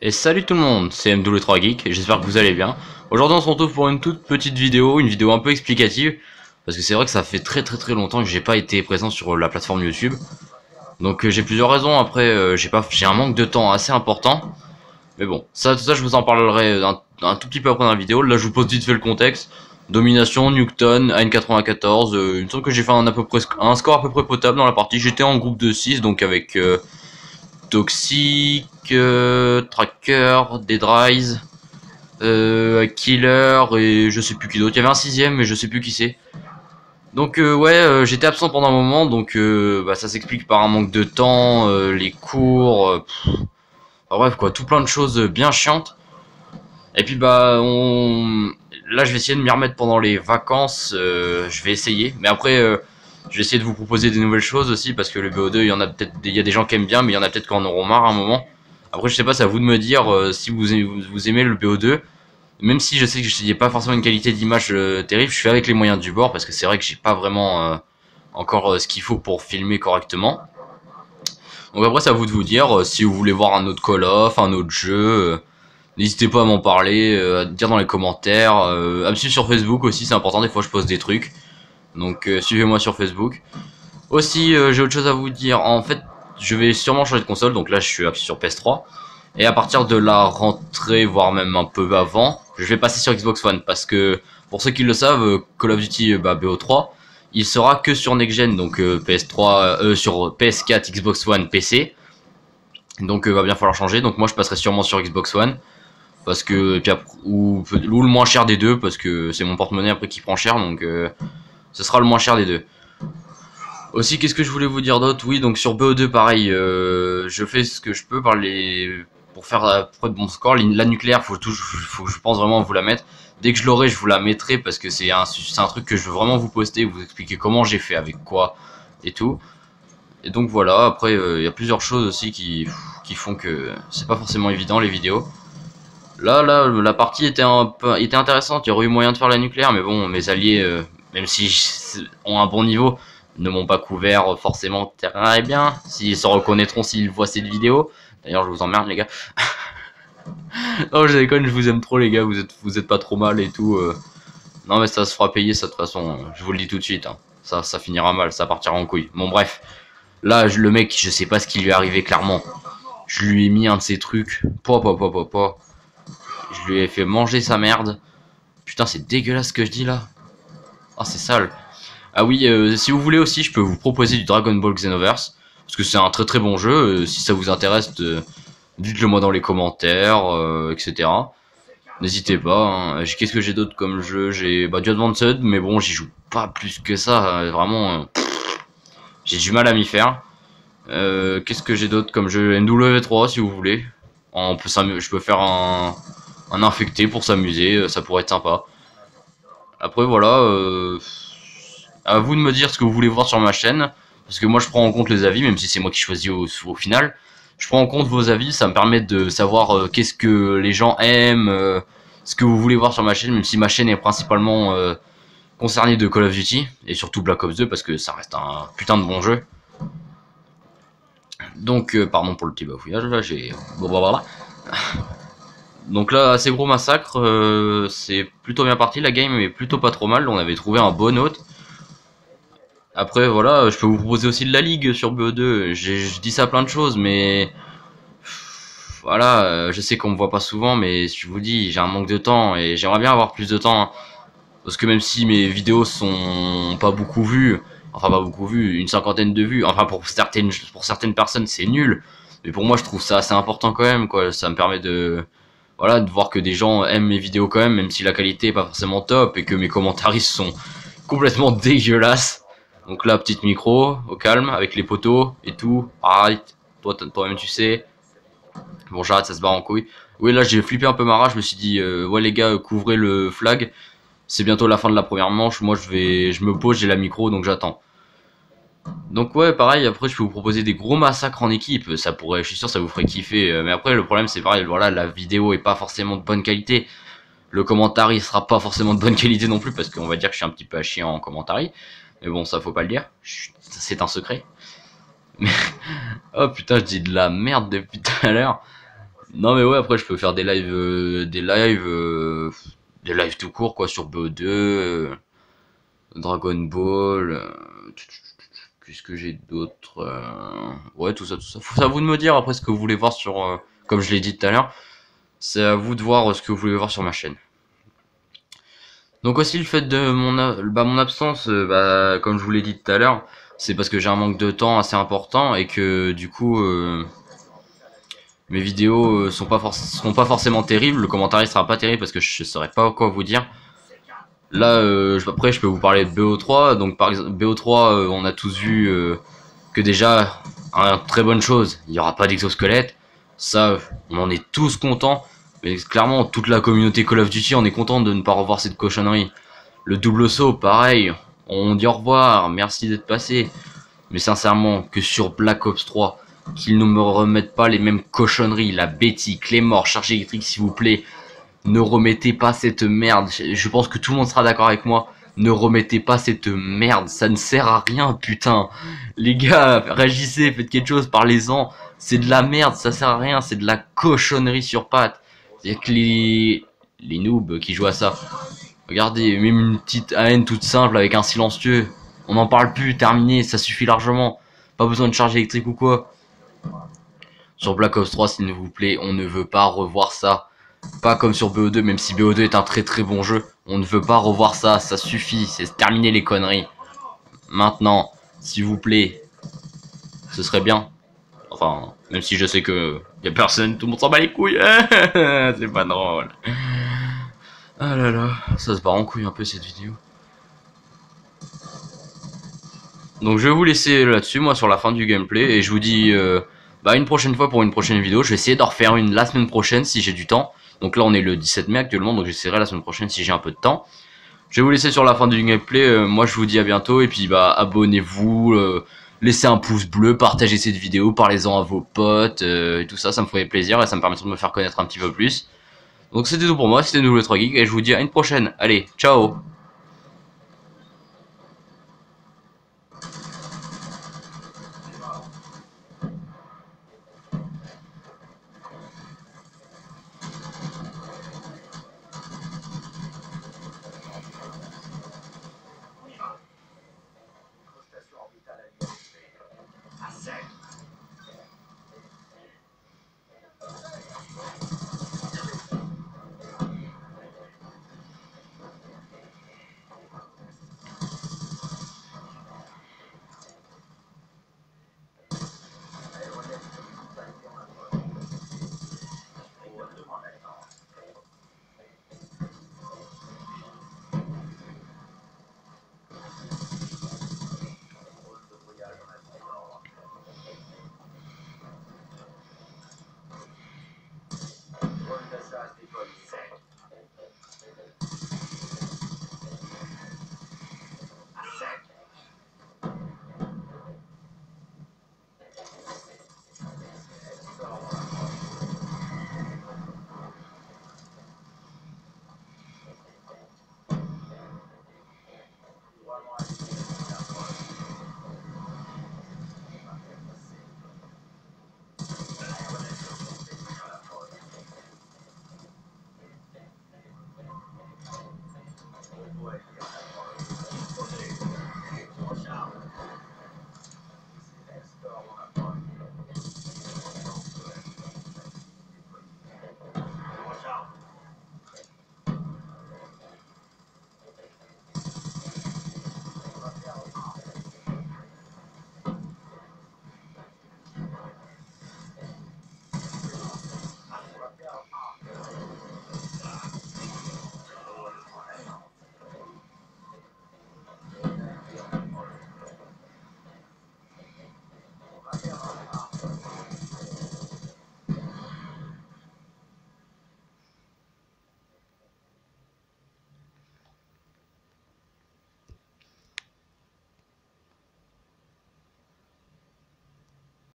Et salut tout le monde, c'est MW3Geek et j'espère que vous allez bien. Aujourd'hui on se retrouve pour une toute petite vidéo, une vidéo un peu explicative. Parce que c'est vrai que ça fait très longtemps que j'ai pas été présent sur la plateforme YouTube. Donc j'ai plusieurs raisons, après j'ai un manque de temps assez important. Mais bon, tout ça je vous en parlerai un tout petit peu après dans la vidéo. Là je vous pose vite fait le contexte. Domination, Newton, AN94, il me semble que j'ai fait un score à peu près potable dans la partie. J'étais en groupe de 6, donc avec Toxic, Tracker, Dead Rise, Killer et je sais plus qui d'autre. Il y avait un sixième mais je sais plus qui c'est. Donc ouais, j'étais absent pendant un moment, donc ça s'explique par un manque de temps, les cours, enfin, bref quoi, tout plein de choses bien chiantes. Et puis là je vais essayer de m'y remettre pendant les vacances, je vais essayer, mais après je vais essayer de vous proposer des nouvelles choses aussi parce que le BO2 il y a des gens qui aiment bien, mais il y en a peut-être qui en auront marre à un moment. Après je sais pas, c'est à vous de me dire si vous aimez le BO2. Même si je sais que je n'ai pas forcément une qualité d'image terrible, je fais avec les moyens du bord parce que c'est vrai que j'ai pas vraiment encore ce qu'il faut pour filmer correctement. Donc après c'est à vous de vous dire si vous voulez voir un autre Call of, un autre jeu, n'hésitez pas à m'en parler, à dire dans les commentaires, à me suivre sur Facebook aussi, c'est important, des fois je poste des trucs. Donc suivez-moi sur Facebook. Aussi j'ai autre chose à vous dire, en fait je vais sûrement changer de console, donc là je suis sur PS3. Et à partir de la rentrée, voire même un peu avant, je vais passer sur Xbox One parce que pour ceux qui le savent, Call of Duty BO3, il sera que sur next gen, donc PS3, sur PS4, Xbox One, PC. Donc va bien falloir changer. Donc moi je passerai sûrement sur Xbox One parce que ou le moins cher des deux parce que c'est mon porte-monnaie après qui prend cher, donc ce sera le moins cher des deux. Aussi, qu'est-ce que je voulais vous dire d'autre? Oui, donc sur BO2, pareil, je fais ce que je peux pour faire de bons scores. La nucléaire, faut que je pense vraiment vous la mettre. Dès que je l'aurai, je vous la mettrai parce que c'est un truc que je veux vraiment vous poster, vous expliquer comment j'ai fait, avec quoi et tout. Et donc voilà, après, il y a plusieurs choses aussi qui font que c'est pas forcément évident les vidéos. Là, la partie était intéressante, il y aurait eu moyen de faire la nucléaire, mais bon, mes alliés, même si ont un bon niveau, ne m'ont pas couvert forcément très bien. S'ils se reconnaîtront s'ils voient cette vidéo. D'ailleurs, je vous emmerde, les gars. Non, je déconne, je vous aime trop, les gars, vous êtes pas trop mal et tout. Non, mais ça se fera payer, ça, de toute façon, je vous le dis tout de suite. Hein. Ça finira mal, ça partira en couille. Bon, bref. Là, le mec, je sais pas ce qui lui est arrivé, clairement. Je lui ai mis un de ces trucs. Je lui ai fait manger sa merde. Putain, c'est dégueulasse ce que je dis là. Ah, c'est sale. Ah oui, si vous voulez aussi, je peux vous proposer du Dragon Ball Xenoverse. Parce que c'est un très bon jeu. Si ça vous intéresse, dites-le moi dans les commentaires, etc. N'hésitez pas. Hein. Qu'est-ce que j'ai d'autre comme jeu? J'ai du Advanced, mais bon, j'y joue pas plus que ça. Vraiment, j'ai du mal à m'y faire. Qu'est-ce que j'ai d'autre comme jeu? MW3 si vous voulez. Je peux faire un infecté pour s'amuser, ça pourrait être sympa. Après voilà, à vous de me dire ce que vous voulez voir sur ma chaîne, parce que moi je prends en compte les avis, même si c'est moi qui choisis au final. Je prends en compte vos avis, ça me permet de savoir qu'est-ce que les gens aiment, ce que vous voulez voir sur ma chaîne, même si ma chaîne est principalement concernée de Call of Duty, et surtout Black Ops 2, parce que ça reste un putain de bon jeu. Donc, pardon pour le petit bafouillage, là j'ai... Blablabla. Donc là, assez gros massacre, c'est plutôt bien parti, la game est plutôt pas trop mal, on avait trouvé un bon hôte. Après voilà, je peux vous proposer aussi de la ligue sur BO2, je dis ça plein de choses, mais... Voilà, je sais qu'on me voit pas souvent, mais je vous dis, j'ai un manque de temps, et j'aimerais bien avoir plus de temps, hein, parce que même si mes vidéos sont pas beaucoup vues, enfin pas beaucoup vues, une cinquantaine de vues, enfin pour certaines personnes c'est nul, mais pour moi je trouve ça assez important quand même, quoi, ça me permet de... Voilà, de voir que des gens aiment mes vidéos quand même si la qualité est pas forcément top et que mes commentaires sont complètement dégueulasses. Donc là, petite micro, au calme, avec les poteaux et tout. Arrête, toi-même tu sais. Bon, j'arrête, ça se barre en couille. Oui, là j'ai flippé un peu ma rage, je me suis dit, ouais les gars, couvrez le flag. C'est bientôt la fin de la première manche, moi je me pose, j'ai la micro, donc j'attends. Donc ouais, pareil, après je peux vous proposer des gros massacres en équipe, ça pourrait, je suis sûr ça vous ferait kiffer, mais après le problème c'est pareil, voilà, la vidéo est pas forcément de bonne qualité, le commentaire il sera pas forcément de bonne qualité non plus, parce qu'on va dire que je suis un petit peu à chier en commentaire, mais bon ça faut pas le dire, c'est un secret. Mais... oh putain, je dis de la merde depuis tout à l'heure, Non mais ouais, après je peux faire des lives tout court quoi sur BO2, Dragon Ball. Qu'est-ce que j'ai d'autre ouais, tout ça, tout ça. C'est à vous de me dire après ce que vous voulez voir sur, comme je l'ai dit tout à l'heure, c'est à vous de voir ce que vous voulez voir sur ma chaîne. Donc aussi le fait de mon absence, comme je vous l'ai dit tout à l'heure, c'est parce que j'ai un manque de temps assez important et que du coup mes vidéos seront pas forcément terribles, le commentaire sera pas terrible parce que je saurais pas quoi vous dire. Là, après, je peux vous parler de BO3. Donc, par exemple, BO3, on a tous vu que déjà, une très bonne chose, il n'y aura pas d'exosquelette. Ça, on en est tous contents. Mais clairement, toute la communauté Call of Duty, on est content de ne pas revoir cette cochonnerie. Le double saut, pareil. On dit au revoir, merci d'être passé. Mais sincèrement, que sur Black Ops 3, qu'ils ne me remettent pas les mêmes cochonneries, la bêtise, les morts, charge électrique, s'il vous plaît. Ne remettez pas cette merde. Je pense que tout le monde sera d'accord avec moi. Ne remettez pas cette merde. Ça ne sert à rien, putain. Les gars, réagissez, faites quelque chose, parlez-en. C'est de la merde, ça sert à rien. C'est de la cochonnerie sur pattes. C'est que les noobs qui jouent à ça. Regardez, même une petite AN toute simple avec un silencieux. On n'en parle plus, terminé, ça suffit largement. Pas besoin de charge électrique ou quoi. Sur Black Ops 3, s'il vous plaît, on ne veut pas revoir ça. Pas comme sur BO2, même si BO2 est un très très bon jeu. On ne veut pas revoir ça, ça suffit, c'est terminé les conneries. Maintenant, s'il vous plaît, ce serait bien. Enfin, même si je sais que y a personne, tout le monde s'en bat les couilles. C'est pas drôle. Ah là là, ça se bat en couille un peu cette vidéo. Donc je vais vous laisser là-dessus, moi, sur la fin du gameplay. Et je vous dis une prochaine fois pour une prochaine vidéo. Je vais essayer d'en refaire une la semaine prochaine si j'ai du temps. Donc là, on est le 17 mai actuellement, donc j'essaierai la semaine prochaine si j'ai un peu de temps. Je vais vous laisser sur la fin du gameplay. Moi, je vous dis à bientôt. Et puis, abonnez-vous. Laissez un pouce bleu. Partagez cette vidéo. Parlez-en à vos potes. Et tout ça, ça me ferait plaisir. Et ça me permettra de me faire connaître un petit peu plus. Donc, c'était tout pour moi. C'était Nouveau 3 Geeks. Et je vous dis à une prochaine. Allez, ciao!